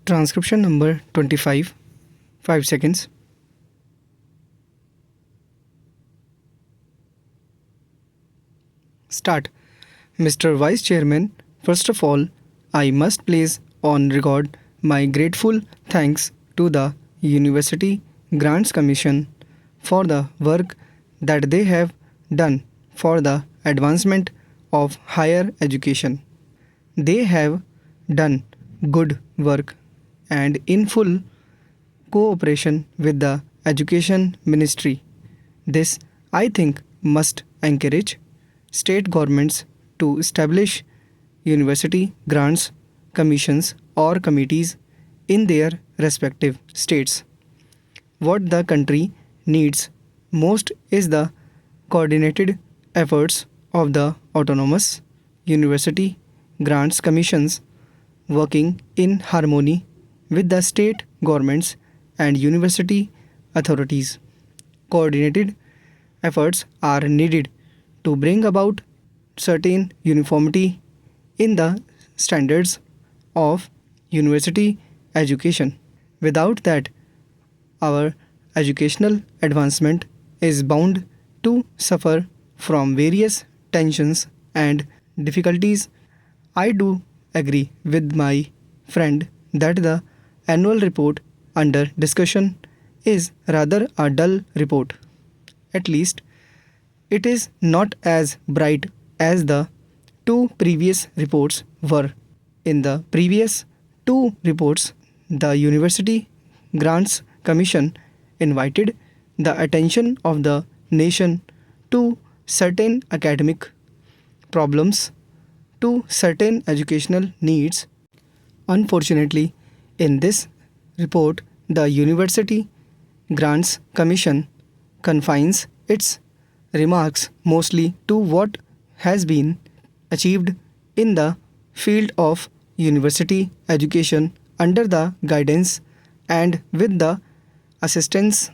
Transcription number 25, 5 seconds. Start. Mr. Vice Chairman, first of all, I must place on record my grateful thanks to the University Grants Commission for the work that they have done for the advancement of higher education. They have done good work and in full cooperation with the Education Ministry. This, I think, must encourage state governments to establish university grants commissions or committees in their respective states. What the country needs most is the coordinated efforts of the autonomous university grants commissions working in harmony with the state governments and university authorities. Coordinated efforts are needed to bring about certain uniformity in the standards of university education. Without that, our educational advancement is bound to suffer from various tensions and difficulties. I do agree with my friend that the annual report under discussion is rather a dull report. At least, it is not as bright as the two previous reports were. In the previous two reports, the University Grants Commission invited the attention of the nation to certain academic problems, to certain educational needs. Unfortunately, in this report, the University Grants Commission confines its remarks mostly to what has been achieved in the field of university education under the guidance and with the assistance